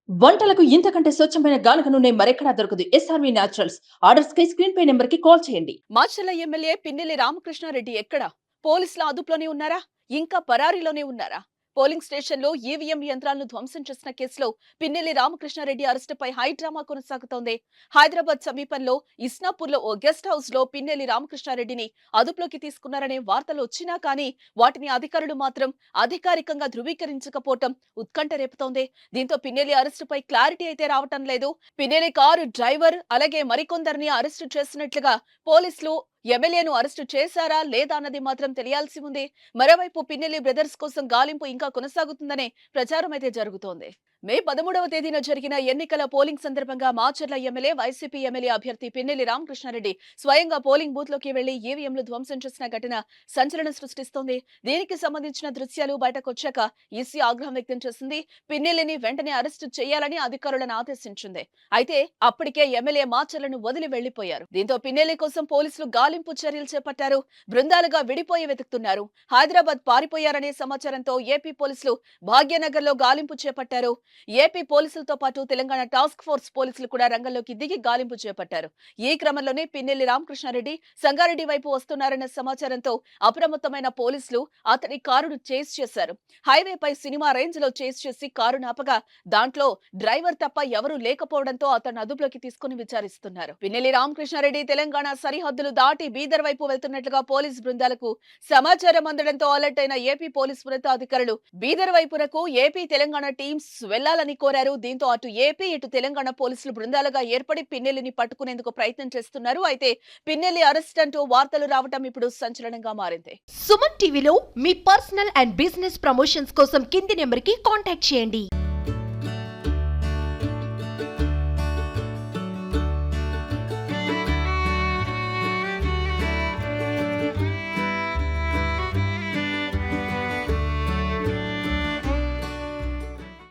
వంటలకు ఇంతకంటే స్వచ్ఛమైన గానుగ నూనె మరెక్కడా దొరకదు. SRV naturals. ఆర్డర్స్ కై స్క్రీన్ పై నెంబర్ కి కాల్ చేయండి. మాచర్ల ఎమ్మెల్యే పిన్నెల్లి రామకృష్ణారెడ్డి ఎక్కడ? పోలీసుల అదుపులోనే ఉన్నారా? ఇంకా పరారీలోనే ఉన్నారా? పోలింగ్ స్టేషన్లో ఈవీఎం యంత్రాలను ధ్వంసం చేసిన కేసులో పిన్నెల్లి రామకృష్ణారెడ్డి అరెస్టుపై హై డ్రామా కొనసాగుతోంది. హైదరాబాద్ సమీపంలో ఇస్నాపూర్లో ఓ గెస్ట్ హౌస్ లో పిన్నెల్లి రామకృష్ణారెడ్డిని అదుపులోకి తీసుకున్నారనే వార్తలు వచ్చినా కానీ వాటిని అధికారులు మాత్రం అధికారికంగా ధృవీకరించకపోవటం ఉత్కంఠ రేపుతోంది. దీంతో పిన్నెల్లి అరెస్టుపై క్లారిటీ అయితే రావటం లేదు. పిన్నెల్లి కారు డ్రైవర్ అలాగే మరికొందరిని అరెస్టు చేసినట్లుగా పోలీసులు ఎమ్మెల్యేను అరెస్టు చేశారా లేదా అన్నది మాత్రం తెలియాల్సి ఉంది. మరోవైపు పిన్నెల్లి బ్రదర్స్ కోసం గాలింపు ఇంకా కొనసాగుతుందనే ప్రచారం అయితే జరుగుతోంది. మే 13వ తేదీన జరిగిన ఎన్నికల పోలింగ్ సందర్భంగా మాచర్ల ఎమ్మెల్యే వైసీపీ ఎమ్మెల్యే అభ్యర్థి పిన్నెల్లి రామకృష్ణారెడ్డి స్వయంగా పోలింగ్ బూత్ లోకి వెళ్లి ఈవీఎంలు ధ్వంసం చేసిన ఘటన సంచలనం సృష్టిస్తోంది. దీనికి సంబంధించిన దృశ్యాలు బయటకొచ్చాక ఈసీ ఆగ్రహం వ్యక్తం చేసింది. పిన్నెల్లిని వెంటనే అరెస్టు చేయాలని అధికారులను ఆదేశించింది. అయితే అప్పటికే ఎమ్మెల్యే మాచర్లను వదిలి వెళ్లిపోయారు. దీంతో పిన్నెల్లి కోసం పోలీసులు గాలింపు చర్యలు చేపట్టారు. బృందాలుగా విడిపోయి వెతుకుతున్నారు. హైదరాబాద్ పారిపోయారనే సమాచారంతో ఏపీ పోలీసులు భాగ్యనగర్ లో గాలింపు చేపట్టారు. ఏపీ పోలీసులతో పాటు తెలంగాణ టాస్క్ ఫోర్స్ పోలీసులు కూడా రంగంలోకి దిగి గాలింపు చేపట్టారు. ఈ క్రమంలోనే పిన్నెల్లి రామకృష్ణారెడ్డి సంగారెడ్డి వైపు వస్తున్నారన్న సమాచారంతో అప్రమత్తమైన పోలీసులు అతని కారును చేస్ చేశారు. హైవేపై సినిమా రేంజ్ లో చేస్ చేసి కారు నాపగా దాంట్లో డ్రైవర్ తప్ప ఎవరూ లేకపోవడంతో అతను అదుపులోకి తీసుకుని విచారిస్తున్నారు. పిన్నెల్లి రామకృష్ణారెడ్డి తెలంగాణ సరిహద్దులు దాటి బీదర్ వైపు వెళ్తున్నట్లుగా పోలీసు బృందాలకు సమాచారం అందడంతో అలర్ట్ అయిన ఏపీ పోలీసు ఉన్నతాధికారులు బీదర్ వైపునకు ఏపీ తెలంగాణ టీమ్స్ వెళ్లాలని కోరారు. దీంతో అటు ఏపీ ఇటు తెలంగాణ పోలీసులు బృందాలుగా ఏర్పడి పిన్నెల్లిని పట్టుకునేందుకు ప్రయత్నం చేస్తున్నారు. అయితే పిన్నెల్లి అరెస్ట్ అంటూ వార్తలు రావటం ఇప్పుడు సంచలనంగా మారింది. సుమన్ టీవీలో మీ పర్సనల్ అండ్ బిజినెస్ ప్రమోషన్స్ కోసం కింది నెంబర్ కి కాంటాక్ట్ చేయండి.